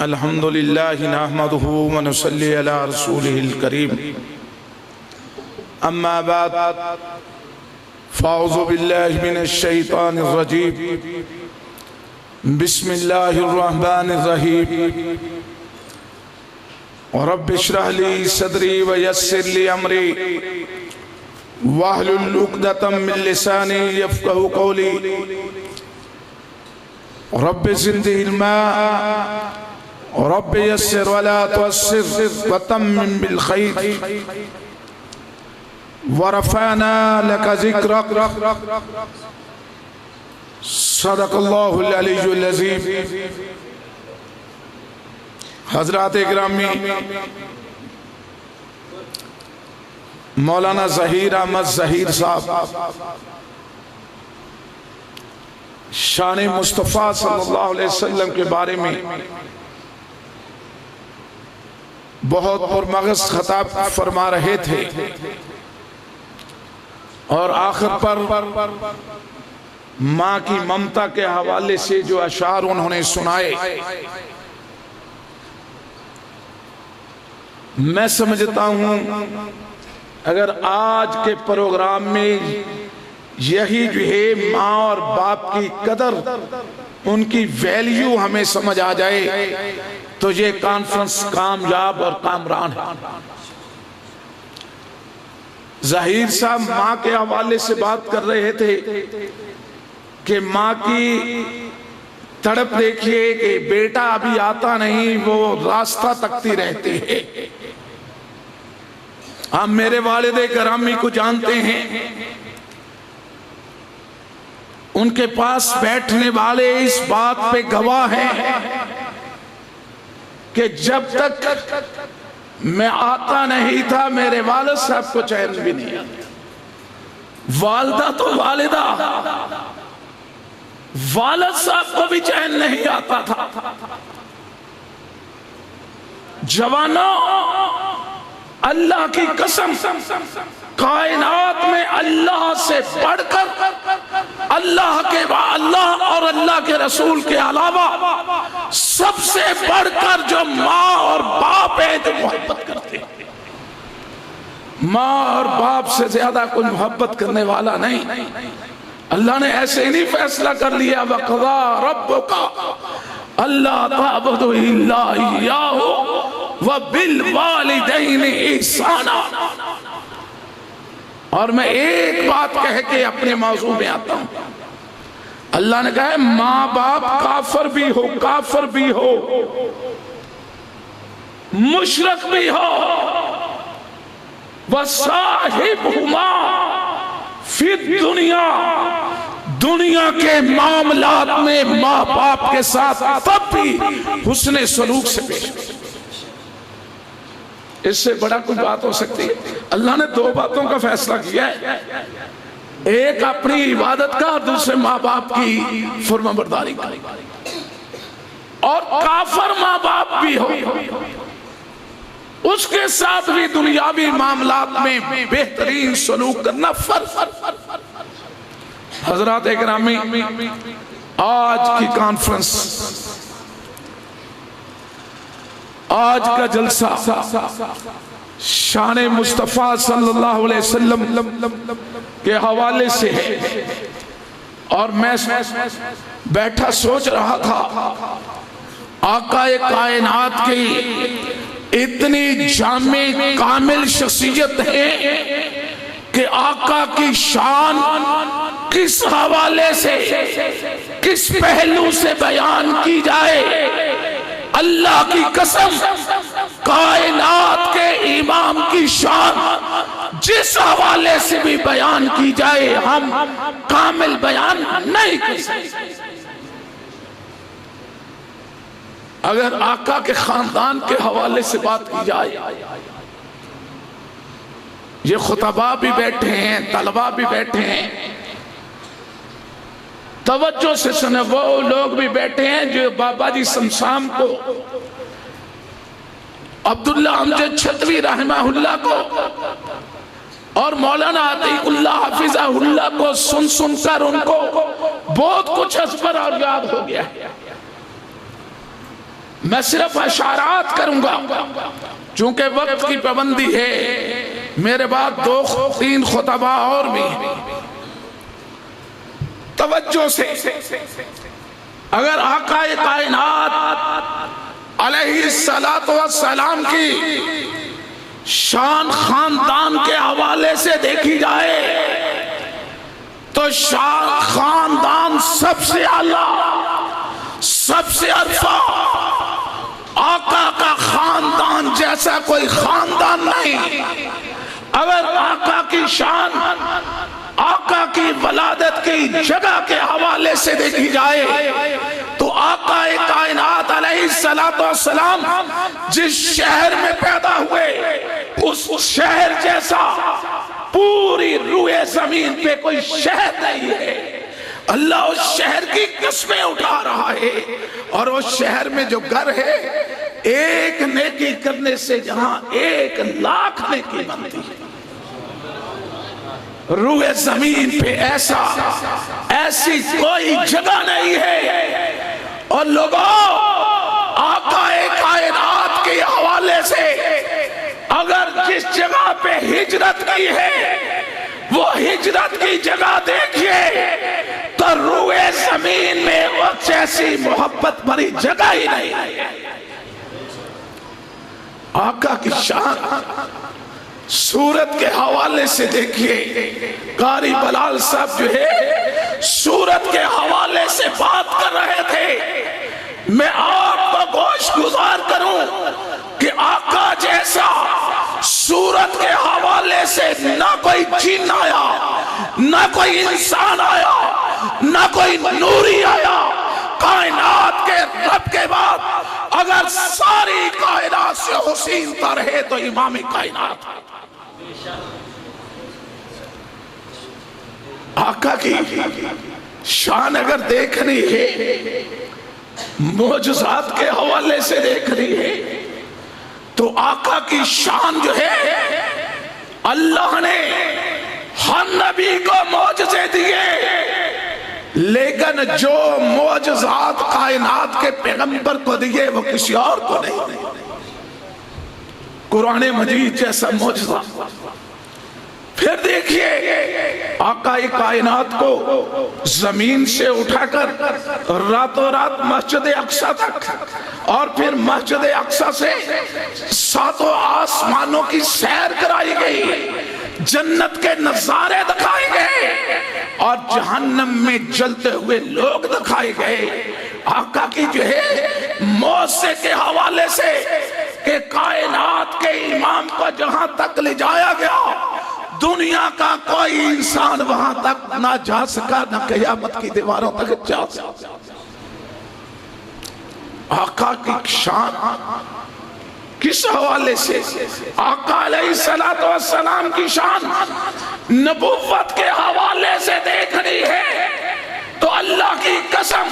الحمد للہ نحمده ونصلی علی رسولہ الکریم اما بعد فاعوذ باللہ من الشیطان الرجیم بسم اللہ الرحمن الرحیم رب اشرح لی صدری ویسر لی امری واحلل عقدۃ من لسانی یفقہوا قولی رب زدنی علما رب یسر ولا تعسر وتمم بالخیر ورفعنا لك ذکرک صدق اللہ العلی العظیم۔ حضرات اکرامی، مولانا ظہیر احمد ظہیر صاحب شان مصطفیٰ صلی اللہ علیہ وسلم کے بارے میں بہت پرمغز خطاب فرما رہے تھے، اور آخر پر ماں کی ممتا کے حوالے سے جو اشعار انہوں نے سنائے، میں سمجھتا ہوں اگر آج کے پروگرام میں یہی جو ہے ماں اور باپ کی قدر، ان کی ویلیو ہمیں سمجھ آ جائے تو یہ کانفرنس کامیاب اور کامران ہے۔ ظہیر صاحب ماں کے حوالے سے بات کر رہے تھے کہ ماں کی تڑپ دیکھیے کہ بیٹا ابھی آتا نہیں، وہ راستہ تکتی رہتی ہے۔ آپ میرے والد گرامی کو جانتے ہیں، ان کے پاس بیٹھنے والے اس بات پہ گواہ ہیں کہ جب تک میں آتا نہیں تھا میرے والد صاحب کو چین بھی نہیں آتا۔ والدہ تو والدہ، والد صاحب کو بھی چین نہیں آتا تھا۔ جوانوں، اللہ کی قسم، کائنات میں اللہ سے بڑھ کر، اللہ اور اللہ کے رسول کے علاوہ سب سے بڑھ کر جو ماں اور باپ ہے جو محبت کرتے ہیں۔ ماں اور باپ سے زیادہ کوئی محبت کرنے والا نہیں۔ اللہ نے ایسے ہی نہیں فیصلہ کر لیا وَقَضَىٰ رَبُّكَ أَلَّا تَعْبُدُوا إِلَّا إِيَّاهُ وَبِالْوَالِدَيْنِ إِحْسَانًا۔ اور میں ایک بات کہہ کے اپنے موضوع میں آتا ہوں۔ اللہ نے کہا ہے ماں باپ کافر بھی ہو، کافر بھی ہو، مشرک بھی ہو، وَصَاحِبْهُمَا فِي الدُّنْيَا، دنیا کے معاملات میں ماں باپ کے ساتھ تب بھی حسن سلوک سے پیش کرو۔ اس سے بڑا کوئی بات ہو سکتی ہے؟ اللہ نے دو باتوں کا فیصلہ کیا ہے، ایک اپنی عبادت کا اور دوسرے ماں باپ کی فرما برداری کا۔ اور کافر ماں باپ بھی ہو، اس کے ساتھ بھی دنیاوی معاملات میں بہترین سلوک کرنا فرض۔ حضرات اکرامی، آج کی کانفرنس، آج کا جلسہ شان مصطفیٰ صلی اللہ علیہ وسلم کے حوالے سے ہے، اور میں بیٹھا سوچ رہا تھا آقا کائنات کی اتنی جامع کامل شخصیت ہے کہ آقا کی شان کس حوالے سے، کس پہلو سے بیان کی جائے۔ اللہ کی قسم، کائنات کے امام کی شان جس حوالے سے بھی بیان کی جائے ہم کامل بیان نہیں کر سکتے۔ اگر آقا کے خاندان کے حوالے سے بات کی جائے، یہ خطباء بھی بیٹھے ہیں، طلباء بھی بیٹھے ہیں، توجہ سے سنیں، وہ لوگ بھی بیٹھے ہیں جو بابا جی سمسام کو، عبداللہ امجد چھتوی رحمہ اللہ کو اور مولانا عتیق اللہ حافظہ اللہ کو سن کر ان کو بہت کچھ اثر اور یاد ہو گیا ہے۔ میں صرف اشارات کروں گا چونکہ وقت کی پابندی ہے، میرے بعد 2-3 خطبہ اور بھی ہیں۔ توجہ سے اگر آقا کائنات علیہ السلام کی شان خاندان کے حوالے سے دیکھی جائے تو شان خاندان سب سے اعلیٰ، سب سے عرفہ، آقا کا خاندان جیسا کوئی خاندان نہیں۔ اگر آقا کی شان آقا کی ولادت کی جگہ کے حوالے سے دیکھی جائے تو آقا کائنات علیہ السلام جس شہر میں پیدا ہوئے اس شہر جیسا پوری روئے زمین پہ کوئی شہر نہیں ہے۔ اللہ اس شہر کی قسمیں اٹھا رہا ہے، اور اس شہر میں جو گھر ہے ایک نیکی کرنے سے جہاں 1,00,000 نیکی بنتی ہے۔ روئے زمین پہ ایسی کوئی جگہ نہیں ہے۔ اور لوگوں، آقا کائنات کے حوالے سے اگر جس جگہ پہ ہجرت کی ہے وہ ہجرت کی جگہ دیکھیے تو روئے زمین میں وہ جیسی محبت بھری جگہ ہی نہیں ہے۔ آقا کی شان سورت کے حوالے سے دیکھیے، قاری بلال صاحب جو ہے سورت کے حوالے سے بات کر رہے تھے۔ میں آپ کو گوش گزار کروں کہ آقا جیسا سورت کے حوالے سے نہ کوئی جن آیا، نہ کوئی انسان آیا، نہ کوئی نوری آیا۔ کائنات کے رب کے بعد اگر ساری کائنات سے حسین تر ہے تو امام کائنات ہے۔ آقا کی شان اگر دیکھنی ہے، معجزات کے حوالے سے دیکھنی ہے تو آقا کی شان جو ہے، اللہ نے ہر نبی کو معجزے دیے، لیکن جو معجزات کائنات کے پیغمبر کو دیے وہ کسی اور کو نہیں۔ قرآن مجید جیسا معجزہ۔ پھر دیکھیے آقا کائنات کو زمین سے اٹھا کر راتوں رات مسجد اقصی تک، اور پھر مسجد اقصی سے 7 آسمانوں کی سیر کرائی گئی، جنت کے نظارے دکھائے گئے اور جہنم میں جلتے ہوئے لوگ دکھائے گئے۔ آقا کی جو ہے موسیقی کے حوالے سے کہ کائنات کے امام کو جہاں تک لے جایا گیا دنیا کا کوئی انسان وہاں تک نہ جا سکا، نہ قیامت کی دیواروں تک جا سکا۔ آقا کی شان کس حوالے سے؟ آقا علیہ السلام کی شان نبوت کے حوالے سے دیکھنی ہے تو اللہ کی قسم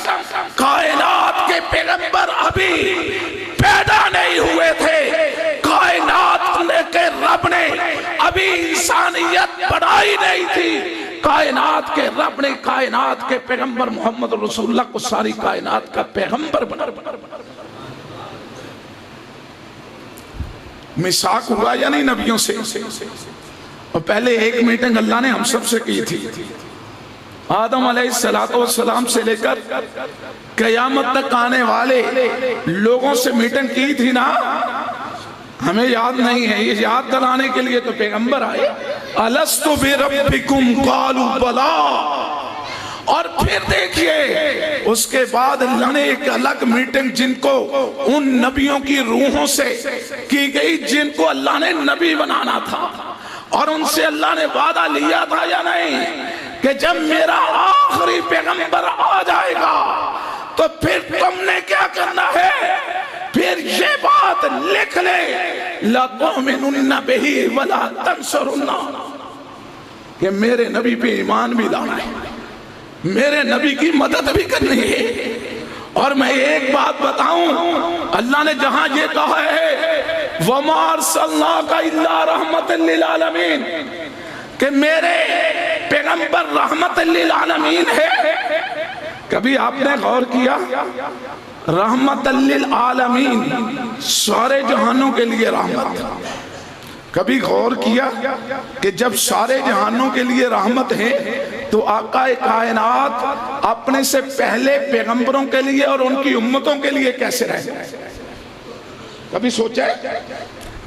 کائنات کے پیغمبر ابھی پیدا نہیں ہوئے تھے، کائنات کے رب نے ابھی انسانیت بنائی نہیں تھی، کائنات کے رب نے کائنات کے پیغمبر محمد رسول اللہ کو ساری کائنات کا پیغمبر بنا۔ میثاق ہوا یا نہیں نبیوں سے؟ اور پہلے ایک میٹنگ اللہ نے ہم سب سے کی تھی، آدم علیہ السلام سے لے کر قیامت تک آنے والے لوگوں سے میٹنگ کی تھی نا، ہمیں یاد نہیں ہے، یہ یاد دلانے کے لیے تو پیغمبر آئے۔ الستُ بربکم قالوا بلی۔ اور پھر دیکھیے اس کے بعد اللہ نے ایک الگ میٹنگ جن کو ان نبیوں کی روحوں سے کی گئی جن کو اللہ نے نبی بنانا تھا، اور ان سے اللہ نے وعدہ لیا تھا یا نہیں کہ جب میرا آخری پیغمبر آ جائے گا تو پھر تم نے کیا کرنا ہے، پھر یہ بات لکھ لے لَتُؤْمِنُنَّ بِهِ وَلَا تَنْصُرُنَّهُ کہ میرے نبی پہ ایمان بھی لانا ہے، میرے نبی کی مدد بھی کرنی ہے۔ اور میں ایک بات بتاؤں، اللہ نے جہاں یہ کہا ہے وَمَا أَرْسَلْنَاكَ إِلَّا رَحْمَةً لِّلْعَالَمِينَ کہ میرے پیغمبر رحمت للعالمین ہے، کبھی آپ نے غور کیا رحمت للعالمین، سارے جہانوں کے لیے رحمت۔ کبھی غور کیا کہ جب سارے جہانوں کے لیے رحمت ہے تو آقا کائنات اپنے سے پہلے پیغمبروں کے لیے اور ان کی امتوں کے لیے کیسے رہے؟ کبھی سوچا ہے؟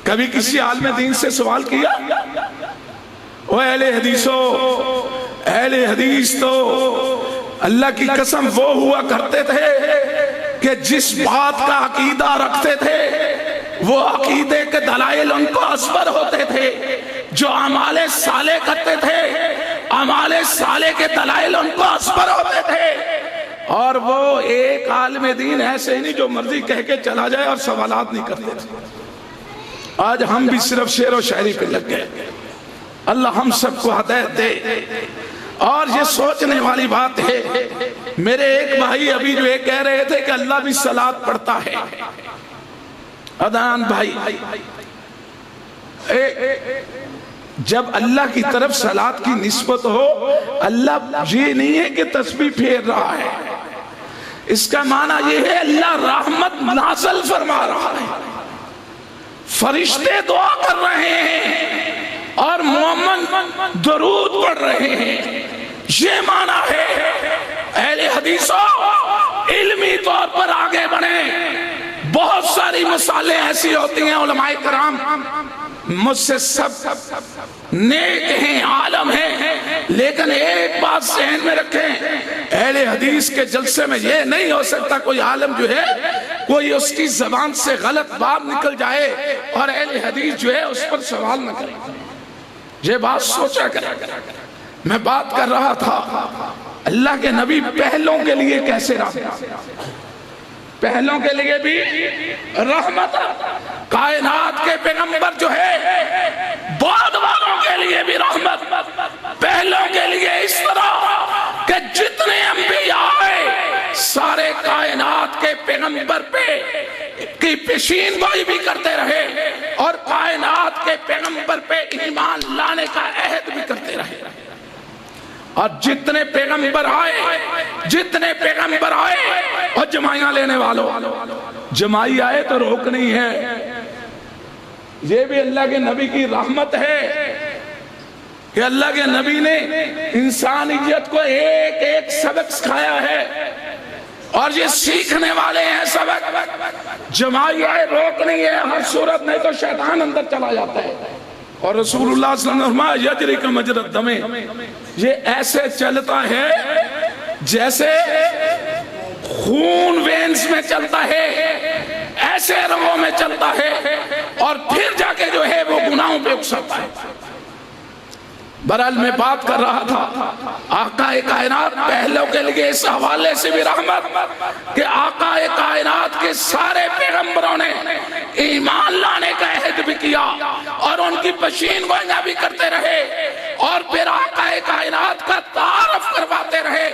کبھی کسی عالم دین سے سوال کیا؟ او اہل حدیثو، اہل حدیث تو اللہ کی قسم وہ ہوا کرتے تھے کہ جس بات کا عقیدہ رکھتے تھے وہ عقیدے کے دلائل ان کو اثر ہوتے تھے، جو اعمال صالح کرتے تھے اعمال صالح کے دلائل ان کو اثر ہوتے تھے۔ اور وہ ایک عالم دین ایسے ہی نہیں جو مرضی کہہ کے چلا جائے اور سوالات نہیں کرتے تھے۔ آج ہم بھی صرف شعر و شاعری پہ لگ گئے۔ اللہ ہم سب کو ہدایت دے۔ اور یہ سوچنے والی بات ہے، میرے ایک بھائی ابھی جو ایک کہہ رہے تھے کہ اللہ بھی صلاۃ پڑھتا ہے۔ ادان بھائی، جب اللہ کی طرف صلاۃ کی نسبت ہو، اللہ یہ نہیں ہے کہ تسبیح پھیر رہا ہے، اس کا معنی یہ ہے اللہ رحمت نازل فرما رہا ہے، فرشتے دعا کر رہے ہیں اور مومن درود پڑھ رہے ہیں، یہ معنی ہے۔ اہل حدیثوں، علمی طور پر آگے بڑھیں۔ بہت ساری مثالیں ایسی ہوتی ہیں، علماء کرام مجھ سے سب نیک ہیں، عالم ہیں، لیکن ایک بات ذہن میں رکھیں، اہل حدیث کے جلسے میں یہ نہیں ہو سکتا کوئی عالم جو ہے کوئی اس کی زبان سے غلط بات نکل جائے اور اہل حدیث جو ہے اس پر سوال نہ کرے۔ یہ بات سوچا کرے۔ میں بات کر رہا تھا اللہ کے نبی پہلوں کے لیے کیسے رحمت، پہلوں کے لیے بھی رحمت، کائنات کے پیغمبر جو ہے بعد والوں کے لیے بھی رحمت، پہلوں کے لیے اس طرح کہ جتنے انبیاء آئے سارے کائنات کے پیغمبر پہ کی پیشین گوئی بھی کرتے رہے اور کائنات کے پیغمبر پہ ایمان لانے کا عہد بھی کرتے رہے۔ اور جتنے پیغمبر آئے اور جمائیاں لینے والوں، جمائی آئے تو روک نہیں ہے، یہ بھی اللہ کے نبی کی رحمت ہے کہ اللہ کے نبی نے انسانیت کو ایک ایک سبق سکھایا ہے اور یہ سیکھنے والے ہیں سبق۔ جمائی آئے روک نہیں ہے ہر صورت، نہیں تو شیطان اندر چلا جاتا ہے۔ اور رسول اللہ صلی اللہ علیہ وسلم فرمایا یجری کا مجرد دم، یہ ایسے چلتا ہے جیسے خون وینز میں چلتا ہے، ایسے رگوں میں چلتا ہے اور پھر جا کے جو ہے وہ گناہوں پہ اکسلتا ہے۔ بہرحال میں بات کر رہا تھا آقا کائنات پہلوں کے لیے اس حوالے سے بھی رحمت کہ آقا کائنات کے سارے پیغمبروں نے ایمان لانے کا عہد بھی کیا اور ان کی پیشین گوئیاں بھی کرتے رہے اور پھر آقا کائنات کا تعارف کرواتے رہے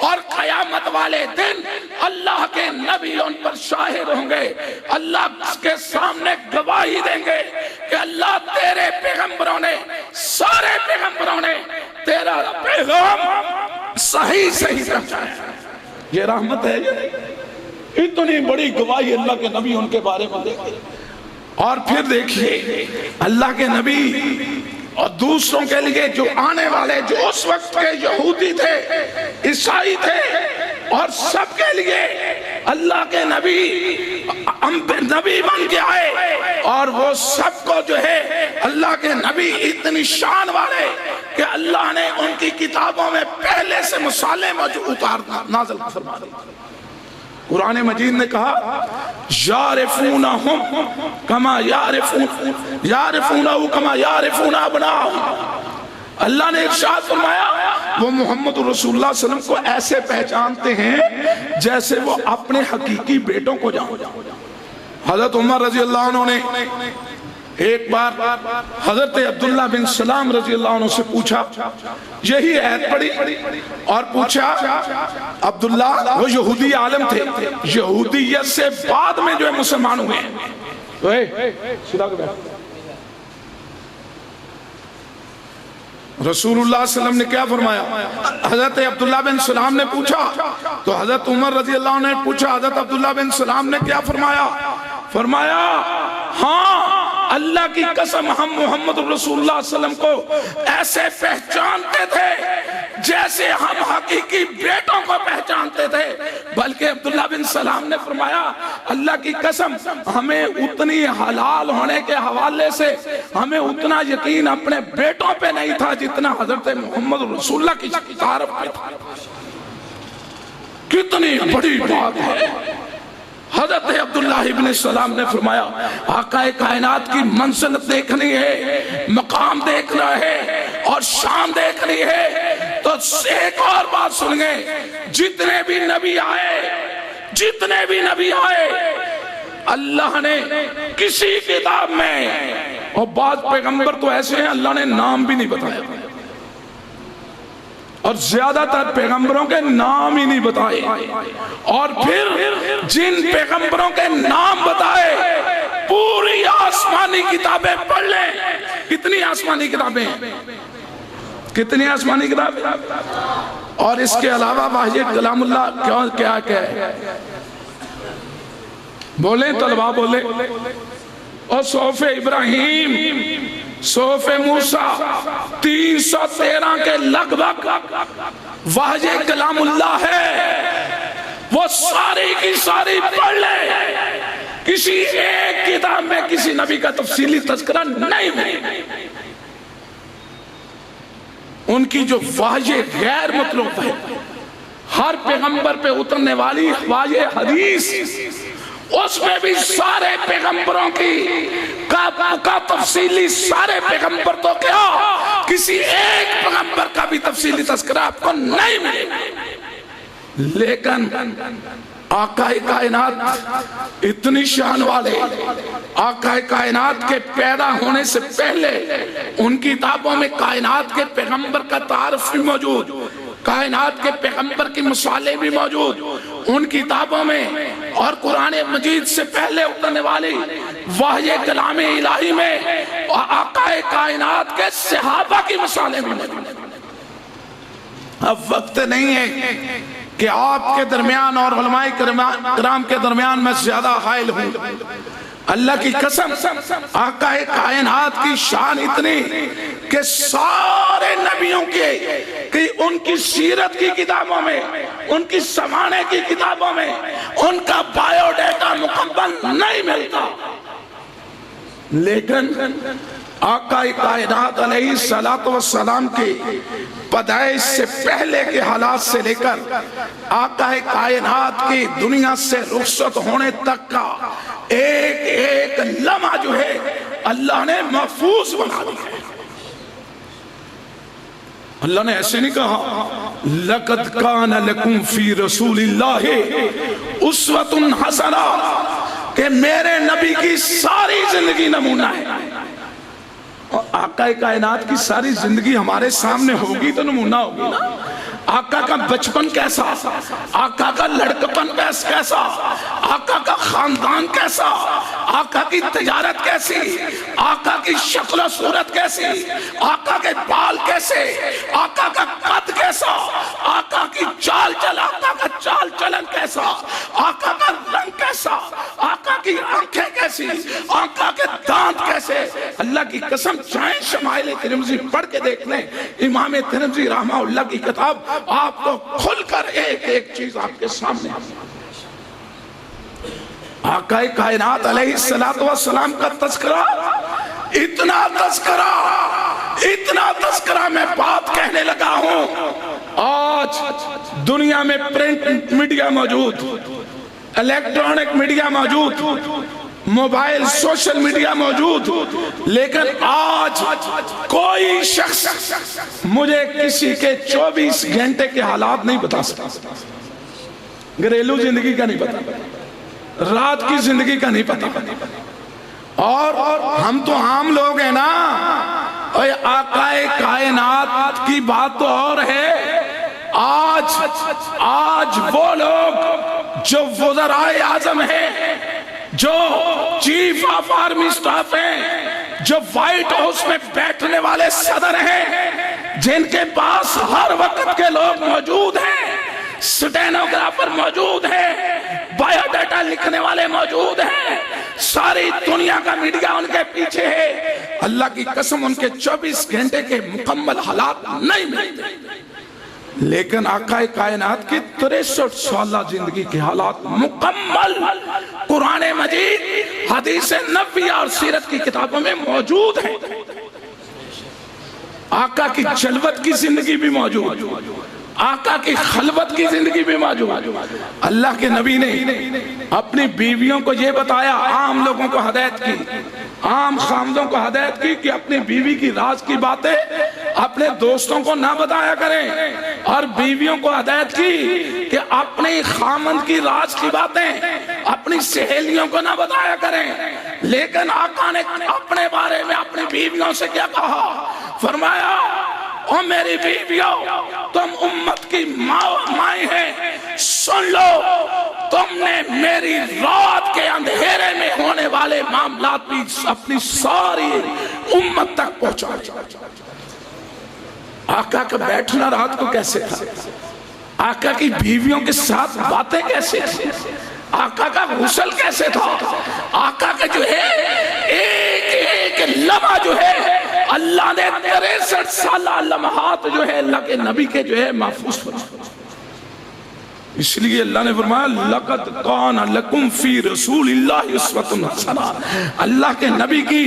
اور قیامت والے دن اللہ کے نبی ان پر شاہد ہوں گے، اللہ کے سامنے گواہی دیں گے کہ اللہ تیرے پیغمبروں نے، سارے پیغمبروں نے تیرا پیغام صحیح پہنچایا۔ یہ رحمت ہے، اتنی بڑی گواہی اللہ کے نبی ان کے بارے میں دیں گے۔ اور پھر دیکھیے اللہ کے نبی اور دوسروں کے لیے جو آنے والے، جو اس وقت کے یہودی تھے، عیسائی تھے، اور سب کے لیے اللہ کے نبی بن کے آئے اور وہ سب کو جو ہے اللہ کے نبی اتنی شان والے کہ اللہ نے ان کی کتابوں میں پہلے سے مصالح موجود نازل فرما دی۔ قرآن مجید نے کہا یعرفونہم کما یعرفونہو کما یعرفون ابناءہم، اللہ نے ارشاد فرمایا وہ محمد رسول اللہ صلی اللہ علیہ وسلم کو ایسے پہچانتے ہیں جیسے وہ اپنے حقیقی بیٹوں کو جانتے ہیں۔ حضرت عمر رضی اللہ عنہ نے ایک بار حضرت عبداللہ بن سلام رضی اللہ عنہ سے پوچھا، یہی آیت پڑھی اور پوچھا، عبداللہ وہ یہودی عالم تھے، یہودیت سے بعد میں جو ہے مسلمان ہوئے ہیں، رسول اللہ صلی اللہ علیہ وسلم نے کیا فرمایا؟ حضرت عبداللہ بن سلام نے پوچھا تو حضرت عمر رضی اللہ عنہ نے پوچھا حضرت عبداللہ بن سلام نے کیا فرمایا؟ فرمایا ہاں اللہ کی قسم ہم محمد رسول اللہ صلی اللہ علیہ وسلم کو ایسے پہچانتے تھے جیسے ہم حقیقی بیٹوں کو پہچانتے تھے، بلکہ عبداللہ بن سلام نے فرمایا اللہ کی قسم ہمیں اتنی حلال ہونے کے حوالے سے ہمیں اتنا یقین اپنے بیٹوں پہ نہیں تھا جتنا حضرت محمد رسول اللہ کی تعارف پہ تھا۔ کتنی بڑی بات ہے۔ حضرت عبداللہ ابن سلام نے فرمایا آقا کائنات کی منزلت دیکھنی ہے، مقام دیکھنا ہے اور شان دیکھنی ہے تو ایک اور بات سنیں، جتنے بھی نبی آئے اللہ نے کسی کتاب میں، اور بعض پیغمبر تو ایسے ہیں اللہ نے نام بھی نہیں بتایا، اور زیادہ تر پیغمبروں کے نام ہی نہیں بتائے، اور پھر جن پیغمبروں کے نام بتائے پوری آسمانی کتابیں پڑھ لیں۔ کتنی آسمانی کتابیں ہیں؟ کتنی آسمانی کتابیں؟ اور اس کے علاوہ واحد کلام اللہ کیا ہے؟ بولیں طلبہ بولیں، اور صحف ابراہیم، صحف موسیٰ 313 کے لگ بھگ واحد کلام اللہ ہے، وہ ساری کی ساری پڑھ لے، کسی ایک کتاب میں کسی نبی کا تفصیلی تذکرہ نہیں ہے۔ ان کی جو واحد غیر مطلوب ہے، ہر پیغمبر پہ اترنے والی واحد حدیث، اس میں بھی سارے پیغمبروں کی کا تفصیلی، سارے پیغمبر تو کیا کسی ایک پیغمبر کا بھی تفصیلی تذکرہ آپ کو نہیں ملے گا، لیکن آقا کائنات اتنی شان والے، آقا کائنات کے پیدا ہونے سے پہلے ان کی کتابوں میں کائنات کے پیغمبر کا تعارف بھی موجود، کائنات کے پیغمبر کی مثالیں بھی موجود ان کتابوں میں، اور قرآن مجید سے پہلے اترنے والی واحد کلام الہی میں آقا کائنات کے صحابہ کی مثالیں بھی موجود۔ اب وقت نہیں ہے کہ آپ کے درمیان اور علماء کرام کے درمیان میں زیادہ حائل ہوں۔ اللہ کی قسم آقا کائنات کی شان اتنی کہ سارے نبیوں کے ان کی سیرت کی کتابوں میں، ان کی زمانے کی کتابوں میں ان کا بایو ڈیٹا مکمل نہیں ملتا، لیکن آقا کائنات علیہ السلام کی پیدائش سے پہلے کے حالات سے لے کر آقا کائنات کی دنیا سے رخصت ہونے تک کا ایک ایک لمحہ جو ہے اللہ نے محفوظ بنا دیا۔ اللہ نے ایسے نہیں کہا لَقَدْ كَانَ لَكُمْ فِي رَسُولِ اللَّهِ أُسْوَةٌ حَسَنَةٌ کہ میرے نبی کی ساری زندگی نمونہ ہے، اور آقا کائنات کی ساری زندگی ہمارے سامنے ہوگی تو نمونہ ہوگی نا۔ آقا کا بچپن کیسا، آقا کا لڑکپن کیسا، آقا کا خاندان کیسا، آقا کی تجارت کیسی، آقا کی شکل و صورت کیسی، آقا کے بال کیسے، آقا کا قد کیسا، آقا کی چال چلن کیسا، آقا کا رنگ کیسا، آقا کی آنکھیں کیسی، آقا کے دانت کیسے۔ اللہ کی قسم چاہیں شمائل ترمذی پڑھ کے دیکھ لیں، امام ترمذی رحمہ اللہ کی کتاب آپ کو کھل کر ایک ایک چیز آپ کے سامنے۔ آقا کائنات علیہ السلام کا تذکرہ، اتنا تذکرہ میں بات کہنے لگا ہوں۔ آج دنیا میں پرنٹ میڈیا موجود، الیکٹرانک میڈیا موجود، موبائل سوشل میڈیا موجود، لیکن آج کوئی شخص مجھے کسی کے 24 گھنٹے کے حالات نہیں بتا سکتا، گھریلو زندگی کا نہیں پتا، رات کی زندگی کا نہیں پتا، اور ہم تو عام لوگ ہیں نا۔ آقا کائنات کی بات تو اور ہے، آج وہ لوگ جو وزرائے اعظم ہیں، جو چیف آف آرمی سٹاف ہیں، جو وائٹ ہاؤس میں بیٹھنے والے صدر ہیں، جن کے پاس ہر وقت کے لوگ موجود ہیں، سٹینوگرافر موجود ہیں، بایو ڈیٹا لکھنے والے موجود ہیں، ساری دنیا کا میڈیا ان کے پیچھے ہے، اللہ کی قسم ان کے 24 گھنٹے کے مکمل حالات نہیں ملتے، لیکن آقا کائنات کی 63 سالہ زندگی کے حالات مکمل قرآن مجید، حدیث نبوی اور سیرت کی کتابوں میں موجود ہیں۔ آقا کی جلوت کی زندگی بھی موجود، آقا کی خلوت کی زندگی بھی موجود۔ اللہ کے نبی نے اپنی بیویوں کو یہ بتایا، عام لوگوں کو ہدایت کی، عام خامدوں کو ہدایت کی کہ اپنی بیوی کی راز کی باتیں اپنے دوستوں کو نہ بتایا کریں، اور بیویوں کو ہدایت کی کہ اپنی خامند کی راز کی باتیں اپنی سہیلیوں کو نہ بتایا کریں۔ لیکن آقا نے اپنے بارے میں اپنی بیویوں سے کیا کہا؟ فرمایا، او میری بیویوں، تم امت کی مائیں ہیں، سن لو، تم نے میری رات کے اندھیرے میں ہونے والے معاملات بھی اپنی ساری امت تک پہنچا۔ آقا کا بیٹھنا رات کو کیسے تھا؟ آقا کی بیویوں کے ساتھ باتیں کیسے تھیں؟ آقا کا غسل کیسے تھا؟ آقا کا جو ہے ایک لمحہ جو ہے اللہ نے 63 سالہ لمحات جو ہے اللہ کے نبی کے جو ہے محفوظ فرمائے۔ اس لیے اللہ نے فرمایا لَقَدْ كَانَ لَكُمْ فِي رَسُولِ اللَّهِ أُسْوَةٌ حَسَنَةٌ۔ اللہ کے نبی کی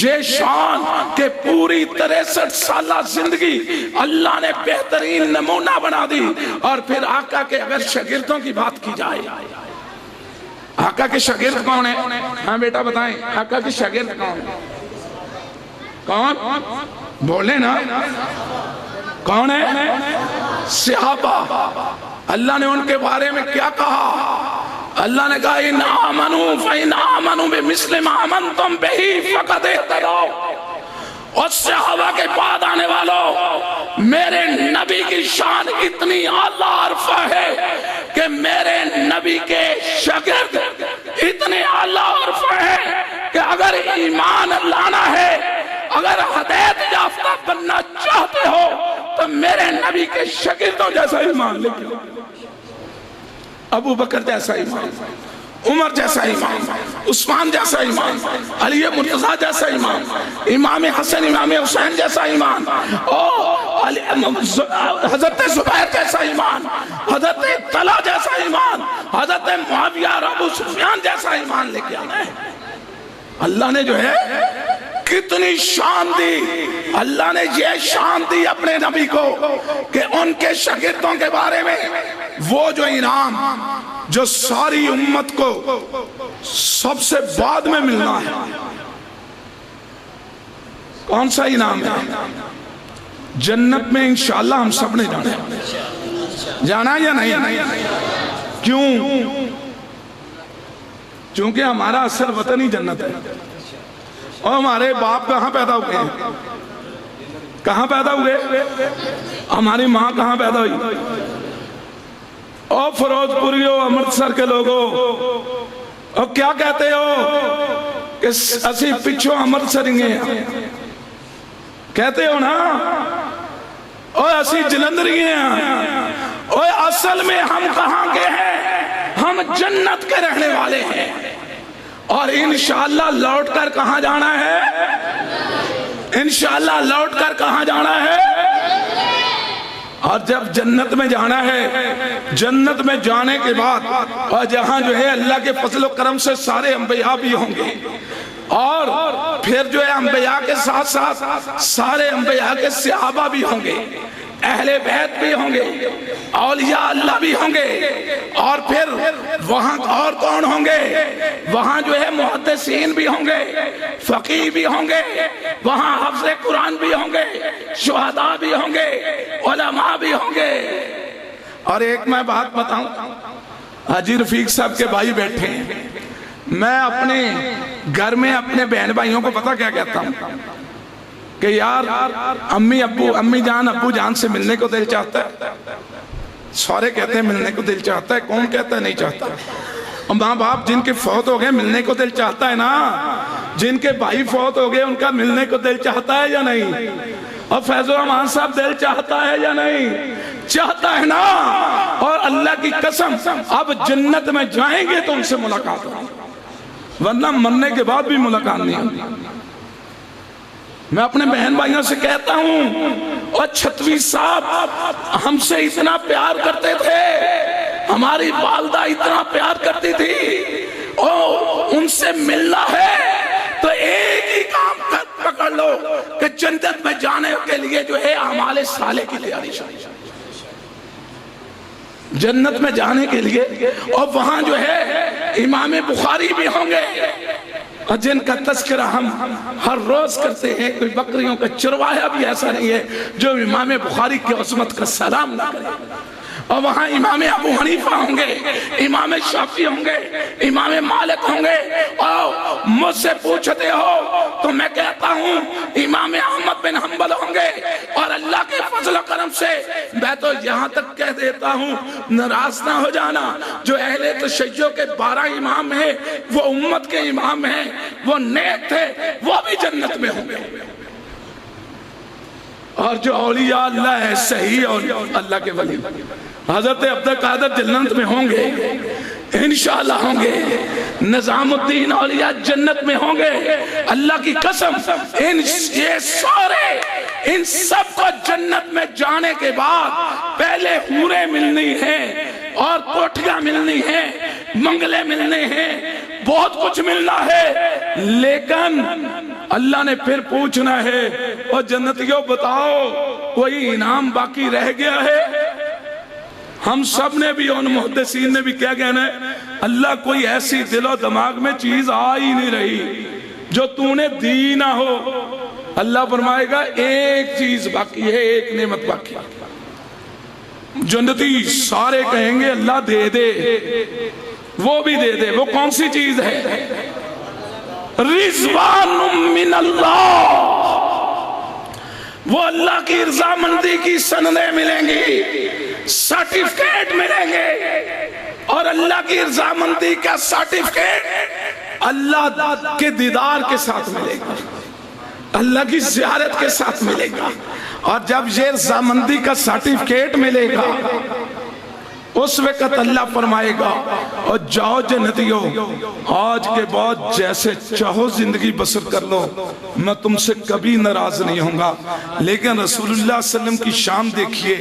یہ شان کہ پوری 63 سالہ زندگی اللہ نے بہترین نمونہ بنا دی۔ اور پھر آقا کے اگر شاگردوں کی بات کی جائے، آقا کے شاگرد کون ہیں؟ ہاں بیٹا بتائیں، آقا کے شاگرد کون ہیں؟ کون؟ بولے نا، کون ہے؟ صحابہ۔ اللہ نے ان کے بارے میں کیا کہا؟ اللہ نے کہا اِنْ آمَنُوا فَإِنْ آمَنُوا بِمِثْلِ مَا آمَنْتُمْ بِهِ فَقَدْ اهْتَدَوْا۔ اور صحابہ کے بعد آنے والوں، میرے نبی کی شان اتنی اعلیٰ عرفہ ہے کہ میرے نبی کے شاگرد اتنے اعلیٰ عرفہ ہے کہ اگر ایمان لانا ہے، اگر ہدایت یافتہ بننا چاہتے ہو تو میرے نبی کے شاگردوں جیسا ایمان لے لو۔ ابو بکر جیسا ایمان، عمر جیسا ایمان، عثمان جیسا ایمان، علی مرتضیٰ جیسا ایمان، امام حسن امام حسین جیسا ایمان، حضرت زبیر جیسا ایمان، حضرت طلحہ جیسا ایمان، حضرت معاویہ اور ابو سفیان جیسا ایمان لے کے آنا ہے۔ اللہ نے جو ہے کتنی شان دی، اللہ نے یہ شان دی اپنے نبی کو کہ ان کے شاگردوں کے بارے میں وہ جو انعام جو ساری امت کو سب سے بعد میں ملنا ہے، کون سا انعام ہے؟ جنت میں انشاءاللہ ہم سب نے جانا یا نہیں؟ کیوں؟ چونکہ ہمارا اصل وطن ہی جنت ہے، اور ہمارے باپ کہاں پیدا ہوئے ہیں؟ کہاں پیدا ہوئے؟ ہماری ماں کہاں پیدا ہوئی؟ اور فروز پوریو امرتسر کے لوگوں، اور کیا کہتے ہو کہ اسی پچھو امرتسرنگے ہیں، کہتے ہو نا، اور اسی جلندری ہیں، اور اصل میں ہم کہاں کے ہیں؟ ہم جنت کے رہنے والے ہیں، اور انشاءاللہ لوٹ کر کہاں جانا ہے؟ انشاءاللہ لوٹ کر کہاں جانا ہے؟ اور جب جنت میں جانا ہے، جنت میں جانے کے بعد اور جہاں جو ہے اللہ کے فضل و کرم سے سارے انبیاء بھی ہوں گے، اور پھر جو ہے انبیاء کے ساتھ ساتھ سارے انبیاء کے صحابہ بھی ہوں گے، اہل بیت بھی ہوں گے، اولیاء اللہ بھی ہوں گے، اور پھر وہاں اور کون ہوں گے؟ وہاں جو ہے محدثین بھی ہوں گے، فقیہ بھی ہوں گے، وہاں حافظ قرآن بھی ہوں گے، شہداء بھی ہوں گے، علماء بھی ہوں گے۔ اور ایک میں بات بتاؤں، حاجی رفیق صاحب کے بھائی بیٹھے ہیں، میں اپنے گھر میں اپنے بہن بھائیوں کو پتہ کیا کہتا ہوں کہ یار امی جان ابو جان سے ملنے کو دل چاہتا ہے، سارے کہتے ہیں ملنے کو دل چاہتا ہے، کون کہتا ہے نہیں چاہتا؟ اور ماں باپ جن کے فوت ہو گئے ملنے کو دل چاہتا ہے نا، جن کے بھائی فوت ہو گئے ان کا ملنے کو دل چاہتا ہے یا نہیں؟ اور فیض الرحمان صاحب دل چاہتا ہے یا نہیں؟ چاہتا ہے نا۔ اور اللہ کی قسم اب جنت میں جائیں گے تو ان سے ملاقات ہوگی، ورنہ مرنے کے بعد بھی ملاقات نہیں ہوگی۔ میں اپنے بہن بھائیوں سے کہتا ہوں، اور چھتوی صاحب ہم سے اتنا پیار کرتے تھے، ہماری والدہ اتنا پیار کرتی تھی، اور ان سے ملنا ہے تو ایک ہی کام پکڑ لو کہ جنت میں جانے کے لیے جو ہے اعمال صالح کی تیاری شروع، جنت میں جانے کے لیے۔ اور وہاں جو ہے امام بخاری بھی ہوں گے، اور جن کا تذکرہ ہم ہر روز کرتے ہیں، کوئی بکریوں کا چرواہا بھی ایسا نہیں ہے جو امام بخاری کی عظمت کا سلام نہ کرے۔ اور وہاں امام ابو حنیفہ ہوں گے، امام شافعی ہوں گے، امام مالک ہوں گے، اور مجھ سے پوچھتے ہو تو میں کہتا ہوں امام احمد بن حنبل ہوں گے۔ اور اللہ کے فضل و کرم سے میں تو یہاں تک کہہ دیتا ہوں، ناراض نہ ہو جانا، جو اہل تشیع کے 12 امام ہیں وہ امت کے امام ہیں، وہ نیک تھے، وہ بھی جنت میں ہوں گے۔ اور جو اولیاء اللہ ہے، صحیح اور اللہ کے ولی، حضرت عبد القادر جنت میں ہوں گے، انشاءاللہ ہوں گے، نظام الدین اولیاء جنت میں ہوں گے، اللہ کی قسم۔ یہ سارے ان سب کو جنت میں جانے کے بعد پہلے حوریں ملنی ہیں، اور کوٹھیاں ملنی ہیں، منگلے ملنے ہیں، بہت کچھ ملنا ہے، لیکن اللہ نے پھر پوچھنا ہے، اور جنتیوں بتاؤ کوئی انعام باقی رہ گیا ہے؟ ہم سب نے بھی، ان محدثین نے بھی کیا کہنا ہے؟ اللہ کوئی ایسی دل و دماغ میں چیز آ ہی نہیں رہی جو تو نے دی نہ ہو۔ اللہ فرمائے گا ایک چیز باقی ہے، ایک نعمت باقی ہے۔ جنتی سارے کہیں گے اللہ دے دے، وہ بھی دے دے۔ وہ کون سی چیز ہے؟ رضوان من اللہ، وہ اللہ کی رضامندی کی سندیں ملیں گی، سرٹیفکیٹ ملیں گے، اور اللہ کی رضامندی کا سرٹیفکیٹ اللہ کے دیدار کے ساتھ ملے گا، اللہ کی زیارت کے ساتھ ملے گا۔ اور جب یہ رضامندی کا سرٹیفکیٹ ملے گا اس وقت اللہ فرمائے گا، اور جاؤ جنتیوں آج کے بعد جیسے چاہو زندگی بسر کر لو، میں تم سے کبھی ناراض نہیں ہوں گا۔ لیکن رسول اللہ صلی اللہ علیہ وسلم کی شان دیکھیے،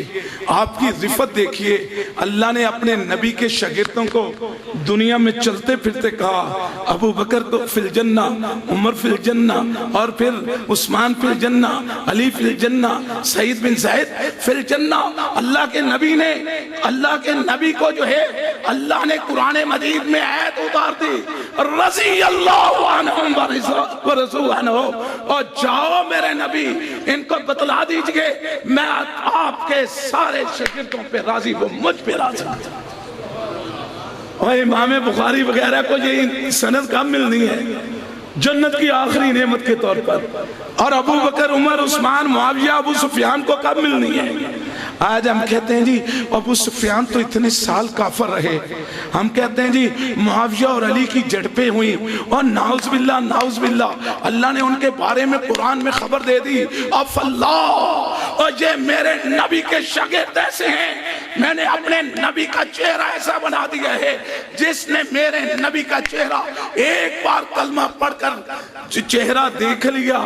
آپ کی رفت دیکھیے۔ اللہ نے اپنے نبی کے شاگردوں کو دنیا میں چلتے پھرتے کہا، ابو بکر کو فی الجنہ، عمر فی الجنہ، اور پھر عثمان فی الجنہ، علی فی الجنہ، سعید بن زید فی الجنہ۔ اللہ کے نبی نے، اللہ کے نبی کو جو ہے اللہ نے قرآن مجید میں آیت اتار دی، رضی اللہ عنہم ورضوا عنہ۔ اور جاؤ میرے نبی ان کو بتلا دیجئے میں آپ کے سارے شاگردوں پہ راضی ہوں، مجھ پہ راضی ہوں۔ اور امام بخاری وغیرہ کو یہ سند کب ملنی ہے؟ جنت کی آخری نعمت کے طور پر۔ اور ابو بکر، عمر، عثمان، معاویہ، ابو سفیان کو کب ملنی ہے؟ آج ہم کہتے ہیں جی ابو سفیان تو اتنے سال کافر رہے، ہم کہتے ہیں جی معاویہ اور علی کی جھڑپیں ہوئی، اور نعوذ باللہ نعوذ باللہ اللہ نے ان کے بارے میں قرآن میں خبر دے دی، اف اللہ، اور یہ میرے نبی کے شاگرد ایسے ہیں، میں نے اپنے نبی کا چہرہ ایسا بنا دیا ہے، جس نے میرے نبی کا چہرہ ایک بار کلمہ پڑھ کر چہرہ دیکھ لیا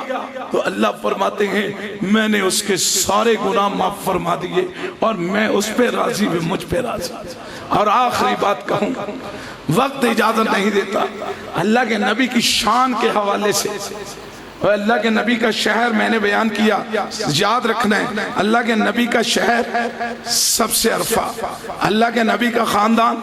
تو اللہ فرماتے ہیں میں نے اس کے سارے گناہ معاف فرما دیے، اور میں اس پہ راضی ہوں، مجھ پہ راضی۔ اور آخری بات کہوں، وقت اجازت نہیں دیتا، اللہ کے نبی کی شان کے حوالے سے، اور اللہ کے نبی کا شہر میں نے بیان کیا، یاد رکھنا ہے، اللہ کے نبی کا شہر سب سے عرفہ، اللہ کے نبی کا خاندان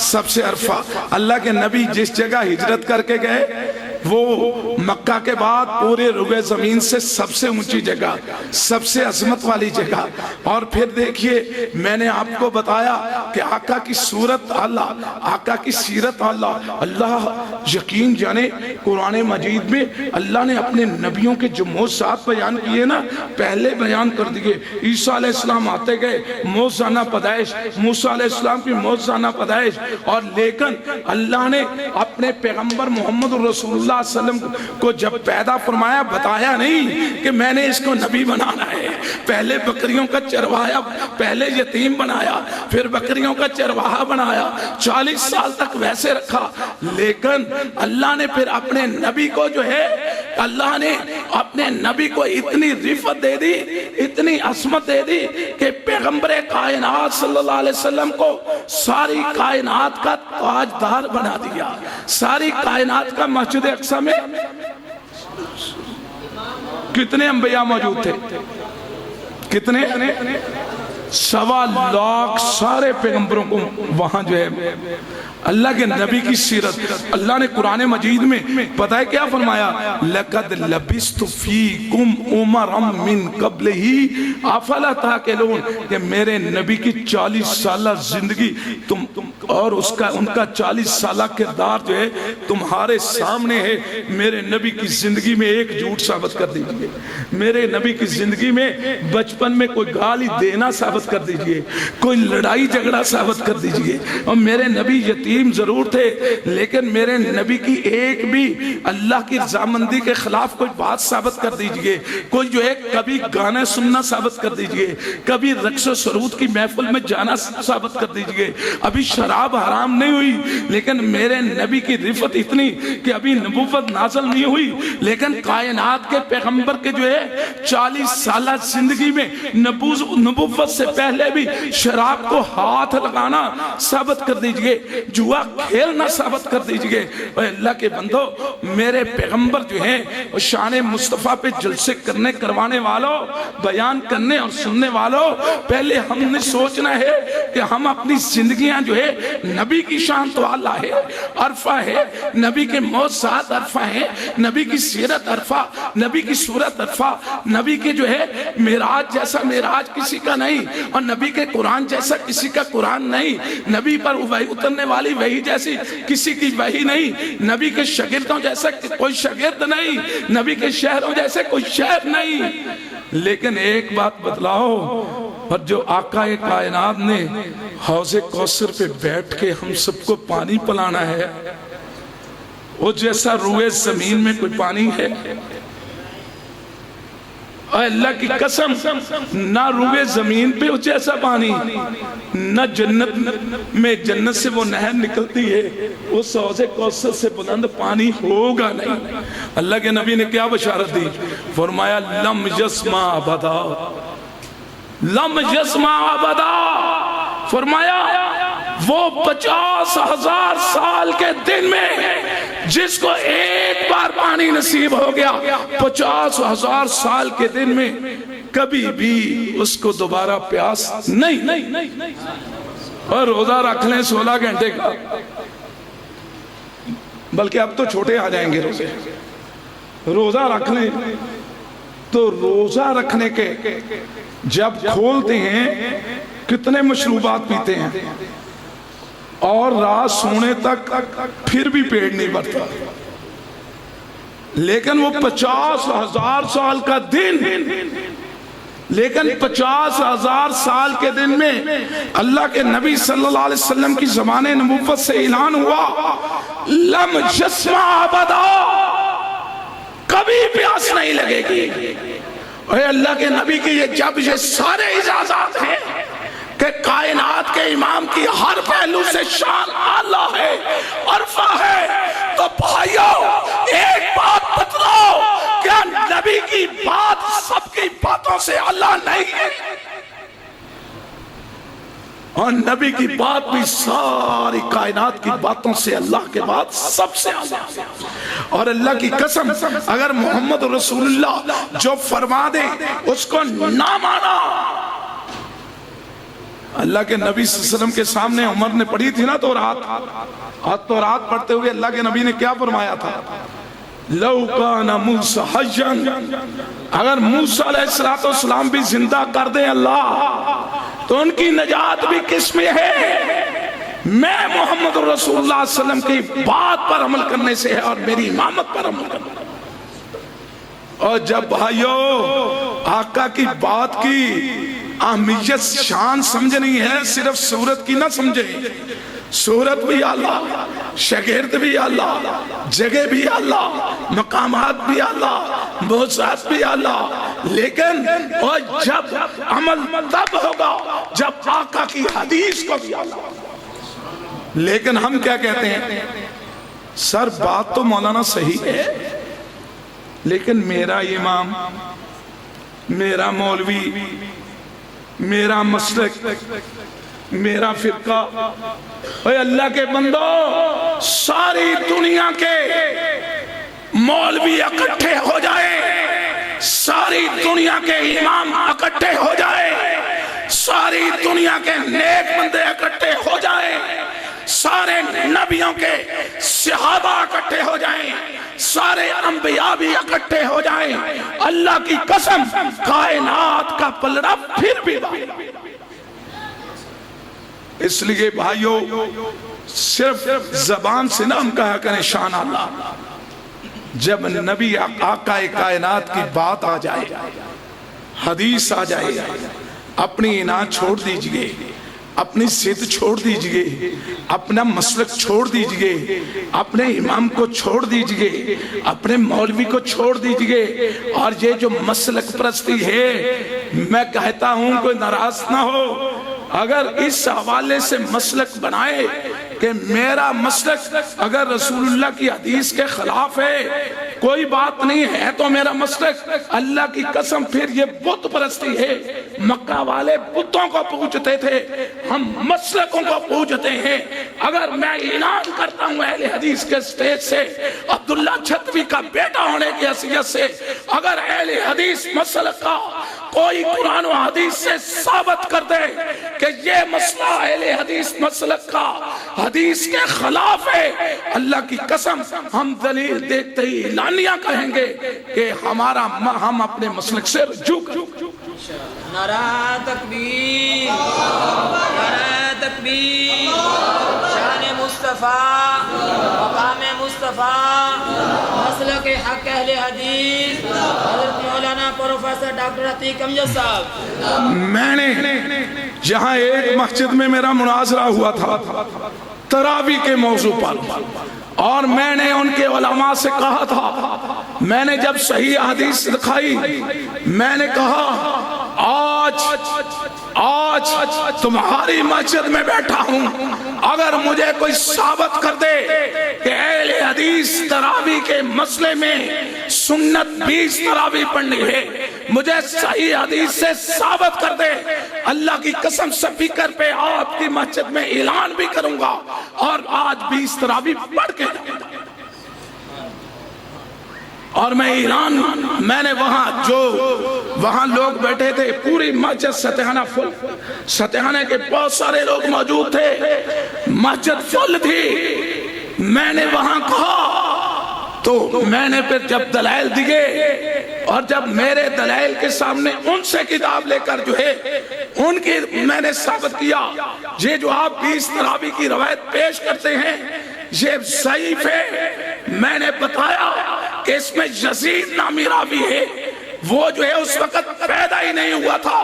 سب سے عرفہ، اللہ کے نبی جس جگہ ہجرت کر کے گئے وہ مکہ کے بعد پورے روئے زمین سے سب سے اونچی جگہ، سب سے عظمت والی جگہ. اور پھر دیکھیے میں نے آپ کو بتایا کہ آقا کی صورت اللہ، آقا کی سیرت اللہ. اللہ یقین جانے قرآن مجید میں اللہ نے اپنے نبیوں کے جو معجزات بیان کیے نا پہلے بیان کر دیے. عیسیٰ علیہ السلام آتے گئے، معجزانہ پیدائش، موسیٰ علیہ السلام کی معجزانہ پیدائش. اور لیکن اللہ نے اپنے پیغمبر محمد رسول اللہ صلی اللہ علیہ وسلم کو جب پیدا فرمایا بتایا نہیں کہ میں نے اس کو نبی بنانا ہے. پہلے بکریوں کا چرواہا، پہلے یتیم بنایا، پھر بکریوں کا چرواہا بنایا، 40 سال تک ویسے رکھا. لیکن اللہ نے پھر اپنے نبی کو جو ہے، اللہ نے اپنے نبی کو اتنی رفعت دے دی، اتنی عظمت دے دی کہ پیغمبر کائنات صلی اللہ علیہ وسلم کو ساری کائنات کا تاجدار بنا دیا. ساری کائنات کا مسجد اقصی میں کتنے انبیاء موجود تھے؟ کتنے؟ 1.25 لاکھ سارے پیغمبروں کو وہاں جو ہے اللہ کے نبی کی سیرت. اللہ نے قرآن مجید میں پتہ ہے کیا فرمایا؟ لَقَدْ لَبِسْتُ فِيكُمْ عُمَرًا مِّن قَبْلِهِ أَفَلَا تَعْقِلُونَ کہ میرے نبی کی 40 سالہ زندگی تم اور ان کا 40 سالہ کردار جو ہے تمہارے سامنے ہے. میرے نبی کی زندگی میں ایک جھوٹ ثابت کر دیجئے، میرے نبی کی زندگی میں بچپن میں کوئی گالی دینا ثابت کر دیجئے، کوئی لڑائی جھگڑا ثابت کر دیجئے. اور میرے نبی یتیم ضرور تھے لیکن میرے نبی کی ایک بھی اللہ کی رضامندی کے خلاف کوئی بات ثابت کر دیجئے، کوئی جو ہے کبھی گانا سننا ثابت کر دیجئے، کبھی رقص و سرود کی محفل میں جانا ثابت کر دیجئے. ابھی شراب حرام نہیں ہوئی لیکن میرے نبی کی رفعت اتنی کہ ابھی نبوت نازل نہیں ہوئی لیکن کائنات کے پیغمبر کے جو ہے 40 سالہ زندگی میں نبوت سے پہلے بھی شراب کو ہاتھ لگانا ثابت کر دیجئے، جوا کھیلنا ثابت کر دیجئے. اے اللہ کے بندو، میرے پیغمبر جو ہیں شان مصطفیٰ پہ جلسے کرنے کروانے والوں، بیان کرنے اور سننے والوں، پہلے ہم نے سوچنا ہے کہ ہم اپنی زندگیاں جو ہے نبی کی شان تو اللہ ہے، عرفہ ہے، نبی کے معجزات عرفہ ہیں، نبی کی سیرت عرفہ، نبی کی صورت عرفہ، نبی کے جو ہے معراج جیسا معراج کسی کا نہیں، اور نبی کے قرآن جیسا کسی کا قرآن نہیں، نبی پر وحی اترنے والی وحی جیسی کسی کی وحی نہیں، نبی کے شاگردوں جیسا کوئی شاگرد نہیں، نبی کے شہروں جیسے کوئی شہر نہیں. لیکن ایک بات بتلاؤ، اور جو آقا کائنات نے حوض کوثر پہ بیٹھ کے ہم سب کو پانی پلانا ہے، وہ جیسا روئے زمین میں کوئی پانی ہے؟ اے اللہ کی قسم، نہ روئے زمین پہ جیسا پانی، نہ جنت میں جنت سے وہ نہر نکلتی ہے اس حوض کوثر سے بلند پانی ہوگا نہیں. اللہ کے نبی نے کیا بشارت دی؟ فرمایا لم یسمع ابدا، لم یسمع ابدا. فرمایا وہ 50,000 سال کے دن میں جس کو ایک بار پانی نصیب ہو گیا، 50,000 سال کے دن میں کبھی بھی اس کو دوبارہ پیاس نہیں. اور روزہ رکھ لیں 16 گھنٹے کا، بلکہ اب تو چھوٹے آ جائیں گے روزے. روزہ رکھ لیں تو روزہ رکھنے کے جب کھولتے ہیں کتنے مشروبات پیتے ہیں اور رات سونے تک پھر بھی پیٹ نہیں بھرتا. لیکن وہ 50,000 سال کا دن، لیکن 50,000 سال کے دن میں اللہ کے نبی صلی اللہ علیہ وسلم کی زمان نبوت سے اعلان ہوا لم یسمع ابدا، کبھی پیاس نہیں لگے گی. اے اللہ کے نبی کی جب یہ سارے اجازات ہیں کہ کائنات کے امام کی ہر پہلو سے شان اللہ ہے، عرفہ ہے، تو بھائیو ایک بات بتلاؤ، کیا نبی کی بات سب کی باتوں سے اللہ نہیں ہے؟ اور نبی کی بات بھی ساری کائنات کی باتوں سے اللہ کے بعد سب سے اللہ. اور اللہ کی قسم اگر محمد رسول اللہ جو فرما دے اس کو نہ مانا. اللہ کے نبی صلی اللہ علیہ وسلم کے سامنے عمر نے پڑھی تھی نا تو رات پڑھتے ہوئے اللہ کے نبی نے کیا فرمایا تھا؟ لو کان موسیٰ حیا، اگر موسیٰ علیہ السلام بھی زندہ کر دیں اللہ تو ان کی نجات بھی کس میں ہے؟ میں محمد رسول اللہ صلی اللہ علیہ وسلم کی بات پر عمل کرنے سے ہے اور میری امامت پر عمل کرنے سے۔ اور جب بھائیو آقا کی بات کی اہمیت شان سمجھنی ہے، صرف صورت کی نہ سمجھیں، صورت بھی اللہ، شگرد بھی اللہ، جگہ بھی اللہ، مقامات بھی اللہ، موضوعات بھی اللہ، لیکن اور جب عمل تب ہوگا جب آقا کی حدیث کو بھی اللہ۔ لیکن ہم کیا کہتے ہیں؟ سر بات تو مولانا صحیح ہے، لیکن میرا امام، میرا مولوی، میرا مسلک، میرا فرقہ، اے اللہ کے بندو، ساری دنیا کے مولوی اکٹھے ہو جائے، ساری دنیا کے امام اکٹھے ہو جائے، ساری دنیا کے نیک بندے اکٹھے ہو جائیں، سارے نبیوں کے صحابہ اکٹھے ہو جائیں، سارے انبیاء بھی اکٹھے ہو جائیں، اللہ کی قسم کائنات کا پلڑا پھر بھی اس لیے بھائیو صرف زبان سے نہ ہم کہا کریں شان اللہ، جب نبی آقا کائنات کی بات آ جائے، حدیث آ جائے، اپنی اناد چھوڑ دیجئے، اپنی ضد چھوڑ دیجئے، اپنا مسلک چھوڑ دیجئے، اپنے امام کو چھوڑ دیجئے، اپنے مولوی کو چھوڑ دیجئے، اور یہ جو مسلک پرستی ہے، میں کہتا ہوں کوئی ناراض نہ ہو، اگر اس حوالے سے مسلک بنائے کہ میرا مسلک اگر رسول اللہ کی حدیث کے خلاف ہے، کوئی بات نہیں ہے تو میرا مسلک، اللہ کی قسم پھر یہ بت پرستی ہے۔ مکہ والے بتوں کو پوجتے تھے، ہم مسلکوں کو پوجتے ہیں۔ اگر میں اعلان کرتا ہوں اہل حدیث کے سٹیج سے، عبداللہ چھتوی کا بیٹا ہونے کی حیثیت سے، اگر اہل حدیث مسلک کا کوئی قرآن و حدیث سے ثابت کر دے کہ یہ مسئلہ اہل حدیث مسلک کا حدیث کے خلاف ہے، اللہ کی قسم ہم دلیل دیکھتے ہی اعلانیہ کہیں گے کہ ہم اپنے مسلک سے رجوع کریں۔ نعرہ تکبیر، نعرہ تکبیر، شان مصطفیٰ، مقام مصطفیٰ، مسلک حق اہل حدیث، حضرت مولانا پروفیسر ڈاکٹر عتیق امجد صاحب۔ میں نے جہاں ایک مسجد میں میرا مناظرہ ہوا تھا تراویح کے موضوع پر، اور میں نے ان کے علماء سے کہا تھا، میں نے جب صحیح حدیث دکھائی، میں نے کہا آج تمہاری مسجد میں بیٹھا ہوں، اگر مجھے کوئی ثابت کر دے کہ اہل حدیث تراویح کے مسئلے میں سنت 20 تراویح پڑھنی ہے، مجھے صحیح حدیث سے ثابت کر دے، اللہ کی قسم سپیکر پہ آپ کی مسجد میں اعلان بھی کروں گا اور آج 20 تراویح پڑھ کے جاؤں گا۔ اور میں نے وہاں لوگ بیٹھے تھے، پوری مسجد ستحانہ فل، ستحانے کے بہت سارے لوگ موجود تھے، مسجد فل تھی۔ میں نے وہاں کہا تو میں نے پھر جب دلائل دیے اور جب میرے دلائل کے سامنے ان سے کتاب لے کر جو ہے ان کی میں نے ثابت کیا، یہ جو آپ 20 تراویح کی روایت پیش کرتے ہیں یہ ضعیف ہے۔ میں نے بتایا کہ اس میں یزید نامی راوی ہے، وہ جو ہے اس وقت پیدا ہی نہیں ہوا تھا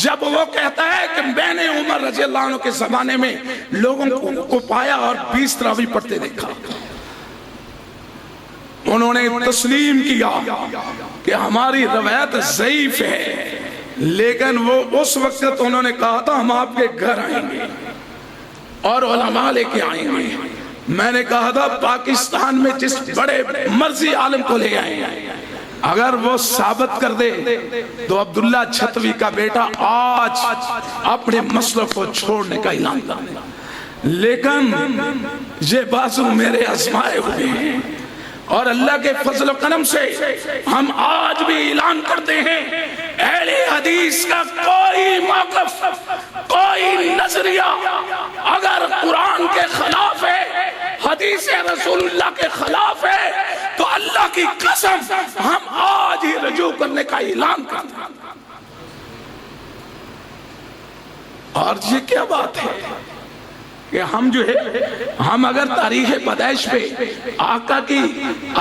جب وہ کہتا ہے کہ میں نے عمر رضی اللہ عنہ کے زمانے میں لوگوں کو پایا اور 20 تراویح پڑھتے دیکھا۔ انہوں نے تسلیم کیا کہ ہماری روایت ضعیف ہے، لیکن وہ اس وقت انہوں نے کہا تھا ہم آپ کے گھر آئیں گے اور علماء لے کے آئیں گے۔ میں نے کہا تھا پاکستان میں جس بڑے مرضی عالم کو لے آئیں گے، اگر وہ ثابت کر دے تو عبداللہ چھتوی کا بیٹا آج اپنے مسلک کو چھوڑنے کا اعلان کرے، لیکن یہ بازو میرے آزمائے ہوئے ہیں اور اللہ کے فضل و کرم سے ہم آج بھی اعلان کرتے ہیں اہل حدیث کا کوئی موقف، کوئی نظریہ اگر قرآن کے خلاف ہے، حدیث رسول اللہ کے خلاف ہے، تو اللہ کی قسم ہم آج ہی رجوع کرنے کا اعلان کرتے ہیں۔ اور یہ کیا بات ہے کہ ہم جو ہے ہم اگر تاریخ پیدائش پہ آقا کی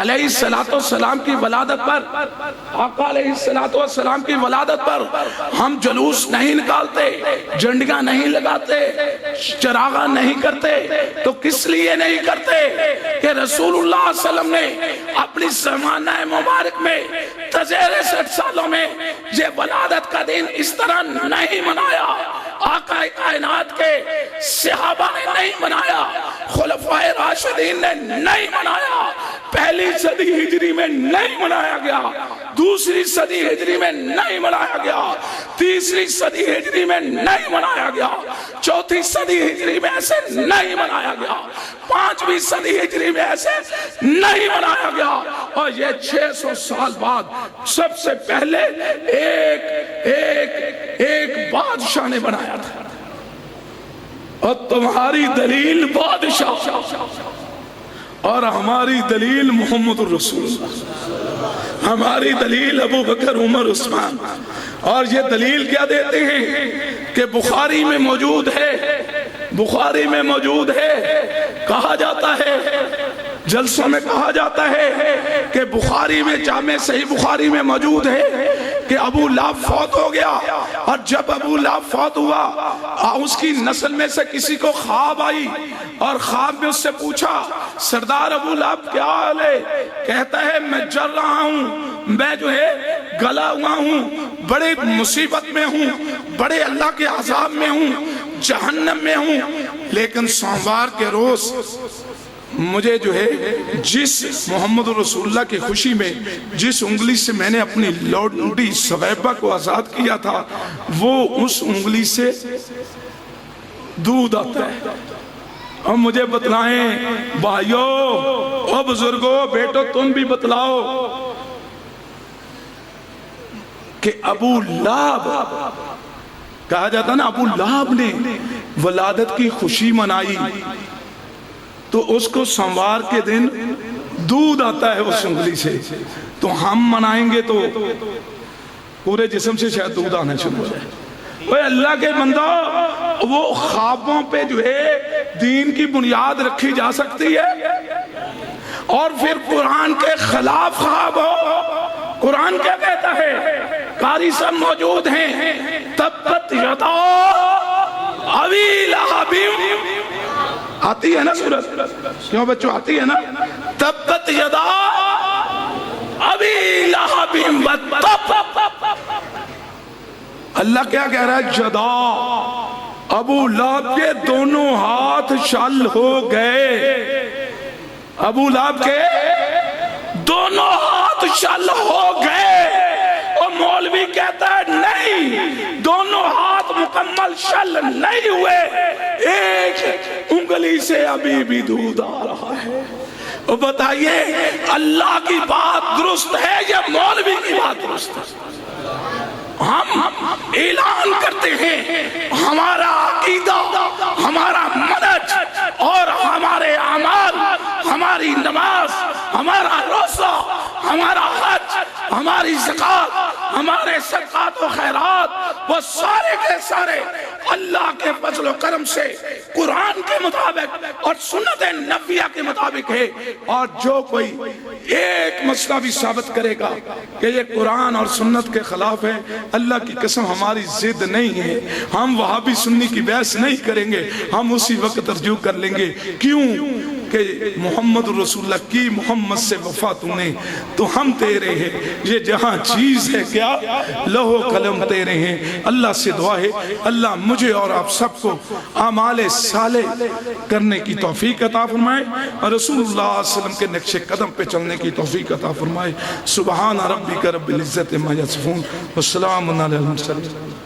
علیہ السلام کی ولادت پر آقا علیہ السلام کی ولادت پر ہم جلوس نہیں نکالتے، جھنڈیاں نہیں لگاتے، چراغاں نہیں کرتے، تو کس لیے نہیں کرتے کہ رسول اللہ صلی اللہ علیہ وسلم نے اپنی زمانہ مبارک میں تزیر 60 سالوں میں یہ ولادت کا دن اس طرح نہیں منایا، آقا کائنات کے صحابہ نے نہیں منایا، خلفائے راشدین نے نہیں منایا، پہلی صدی ہجری میں نہیں منایا گیا، دوسری صدی ہجری میں نہیں منایا گیا، تیسری صدی ہجری میں نہیں منایا گیا، چوتھی صدی ہجری میں ایسے نہیں منایا گیا، پانچویں صدی ہجری میں ایسے نہیں منایا گیا، اور یہ 600 سال بعد سب سے پہلے ایک بادشاہ نے بنایا تھا، اور تمہاری دلیل بادشاہ اور ہماری دلیل محمد الرسول اللہ، ہماری دلیل ابو بکر عمر عثمان، اور یہ دلیل کیا دیتے ہیں کہ بخاری میں موجود ہے، بخاری میں موجود ہے، کہا جاتا ہے جلسوں میں کہا جاتا ہے کہ بخاری میں جامع صحیح بخاری میں موجود ہے کہ ابو لہب فوت ہو گیا، اور جب ابو لہب فوت ہوا اس کی نسل میں سے کسی کو خواب آئی، اور خواب میں اس سے پوچھا سردار ابو لہب کیا حال ہے؟ کہتا ہے میں جل رہا ہوں، میں جو ہے گلا ہوا ہوں، بڑے مصیبت میں ہوں، بڑے اللہ کے عذاب میں ہوں، جہنم میں ہوں، لیکن سوموار کے روز مجھے جو ہے جس محمد رسول اللہ کی خوشی میں جس انگلی سے میں نے اپنی لونڈی سویبہ کو آزاد کیا تھا، وہ اس انگلی سے دودھ آتا ہے۔ اب مجھے بتلائیں بھائیو، او بزرگو، بیٹو تم بھی بتلاؤ کہ ابو لہب کہا جاتا نا، ابو لہب نے ولادت کی خوشی منائی تو اس کو سوموار کے دن دودھ آتا ہے اس انگلی سے، تو ہم منائیں گے تو پورے جسم سے شاید دودھ آنا شروع ہو جائے۔ اوہ اللہ کے بندہ، وہ خوابوں پہ جو ہے دین کی بنیاد رکھی جا سکتی ہے، اور پھر قرآن کے خلاف خواب ہو۔ قرآن کیا کہتا ہے؟ قاری سب موجود ہیں، تبت یدا ابی لہب، آتی ہے نا سورت؟ کیوں بچوں آتی ہے نا؟ تبت یدا ابی لہب وتب۔ اللہ کیا کہہ رہا ہے؟ جدا، ابو لہب کے دونوں ہاتھ شل ہو گئے، ابو لہب کے دونوں ہاتھ شل ہو گئے، اور مولوی کہتا ہے نہیں، دونوں ہاتھ مکمل شل نہیں ہوئے، ایک انگلی سے ابھی بھی دودھ آ رہا ہے۔ اور بتائیے اللہ کی بات درست ہے یا مولوی کی بات درست ہے؟ ہم اعلان کرتے ہیں ہمارا عقیدہ، ہمارا منہج اور ہمارے اعمال، ہماری نماز، ہمارا روزہ، ہمارا حج، ہماری زکوٰۃ، ہمارے صدقات و خیرات، وہ سارے کے سارے اللہ کے فضل و کرم سے قرآن کے مطابق اور سنت نبویہ کے مطابق ہے، اور جو کوئی ایک مسئلہ بھی ثابت کرے گا کہ یہ قرآن اور سنت کے خلاف ہے، اللہ کی قسم ہماری ضد نہیں ہے، ہم وہابی سنی کی بحث نہیں کریں گے، ہم اسی وقت رجوع کر لیں گے۔ کیوں کہ محمد رسول اللہ کی محمد سے وفا تو نے تو ہم تیرے ہیں، یہ جہاں چیز ہے کیا لوح و قلم تیرے ہیں۔ اللہ سے دعا ہے اللہ مجھے اور آپ سب کو اعمال صالح کرنے کی توفیق عطا فرمائے، اور رسول اللہ صلی اللہ علیہ وسلم کے نقش قدم پہ چلنے کی توفیق عطا فرمائے۔ سبحان ربک رب العزت عما یصفون، والسلام علی المرسلین۔